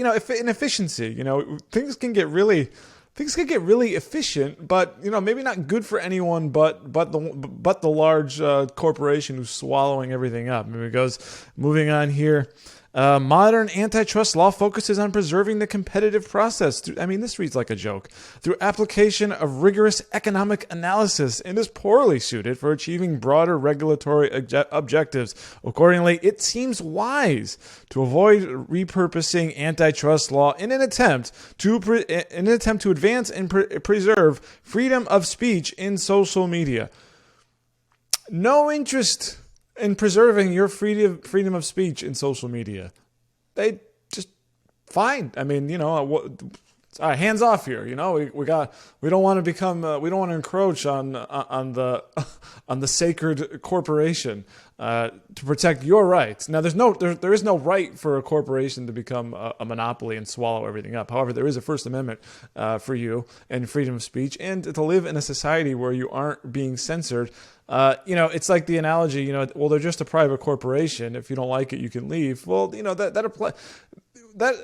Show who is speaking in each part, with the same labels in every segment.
Speaker 1: inefficiency. Things can get really efficient, but maybe not good for anyone but the large corporation who's swallowing everything up. Moving on here. Modern antitrust law focuses on preserving the competitive process. This reads like a joke. Through application of rigorous economic analysis and is poorly suited for achieving broader regulatory objectives. Accordingly, it seems wise to avoid repurposing antitrust law in an attempt to advance and preserve freedom of speech in social media. No interest in preserving your freedom of speech in social media. They just fine. Hands off here. We don't want to encroach on the sacred corporation to protect your rights. Now, there is no right for a corporation to become a monopoly and swallow everything up. However, there is a First Amendment for you and freedom of speech, and to live in a society where you aren't being censored. It's like the analogy, well, they're just a private corporation. If you don't like it, you can leave. Well, that apply.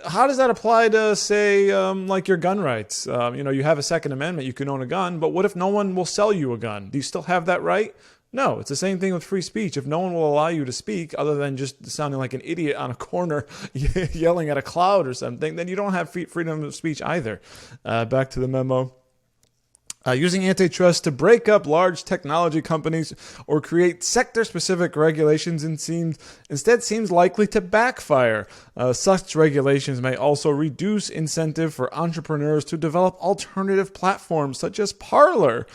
Speaker 1: How does that apply to, say, like your gun rights? You have a Second Amendment, you can own a gun, but what if no one will sell you a gun? Do you still have that right? No, it's the same thing with free speech. If no one will allow you to speak other than just sounding like an idiot on a corner yelling at a cloud or something, then you don't have freedom of speech either. Back to the memo. Using antitrust to break up large technology companies or create sector-specific regulations instead seems likely to backfire. Such regulations may also reduce incentive for entrepreneurs to develop alternative platforms such as Parler.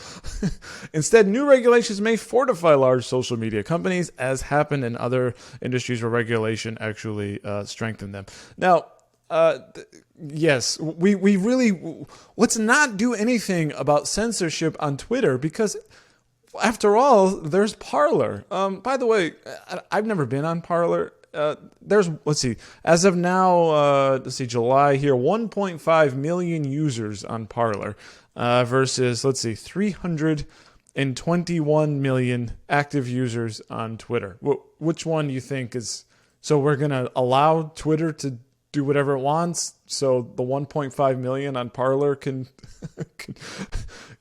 Speaker 1: Instead, new regulations may fortify large social media companies, as happened in other industries where regulation actually strengthened them. Now, yes, we really, let's not do anything about censorship on Twitter because, after all, there's Parler. By the way, I've never been on Parler. Let's see, as of now, July here, 1.5 million users on Parler versus, 321 million active users on Twitter. Which one do you think is, so we're going to allow Twitter to do whatever it wants, so the 1.5 million on Parler can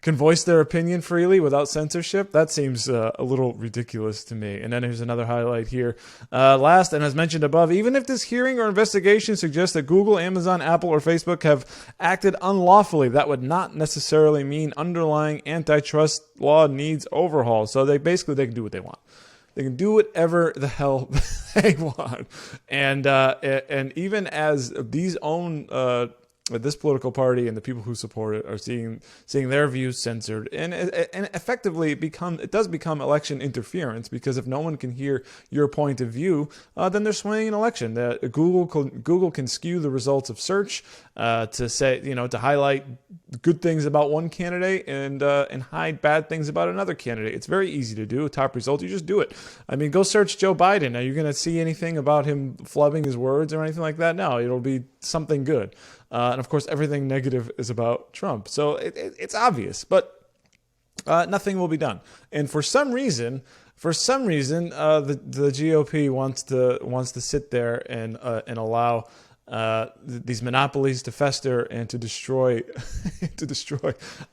Speaker 1: voice their opinion freely without censorship? That seems a little ridiculous to me. And then here's another highlight here. Last, and as mentioned above, even if this hearing or investigation suggests that Google, Amazon, Apple, or Facebook have acted unlawfully, that would not necessarily mean underlying antitrust law needs overhaul. So they can do what they want. They can do whatever the hell they want, and even as these own this political party and the people who support it are seeing their views censored, and effectively it does become election interference, because if no one can hear your point of view, then they're swaying an election. Google can skew the results of search to say, to highlight good things about one candidate and hide bad things about another candidate. It's very easy to do. A top result, you just do it. I mean, go search Joe Biden. Are you going to see anything about him flubbing his words or anything like that? No, it'll be something good. And of course, everything negative is about Trump. So it's obvious, but nothing will be done. And for some reason, the GOP wants to sit there and allow these monopolies to fester and to destroy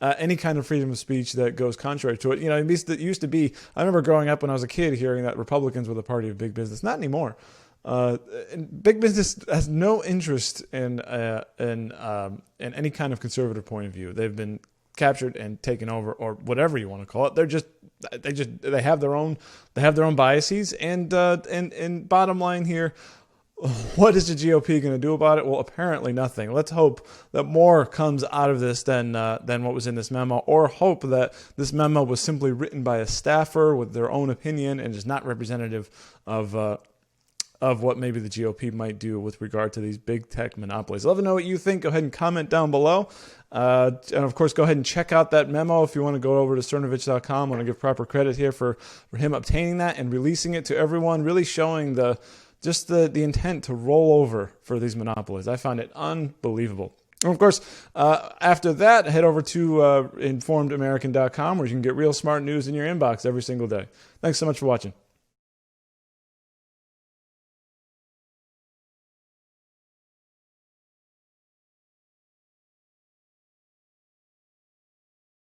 Speaker 1: any kind of freedom of speech that goes contrary to it. It used to be. I remember growing up when I was a kid hearing that Republicans were the party of big business. Not anymore. And big business has no interest in any kind of conservative point of view. They've been captured and taken over, or whatever you want to call it. They have their own biases, and bottom line here, what is the GOP going to do about it? Well, apparently nothing. Let's hope that more comes out of this than what was in this memo, or hope that this memo was simply written by a staffer with their own opinion and is not representative of what maybe the GOP might do with regard to these big tech monopolies. Let me know what you think. Go ahead and comment down below. And of course, go ahead and check out that memo if you want to go over to Cernovich.com. I want to give proper credit here for him obtaining that and releasing it to everyone, really showing the intent to roll over for these monopolies. I find it unbelievable. And of course, after that, head over to informedamerican.com, where you can get real smart news in your inbox every single day. Thanks so much for watching.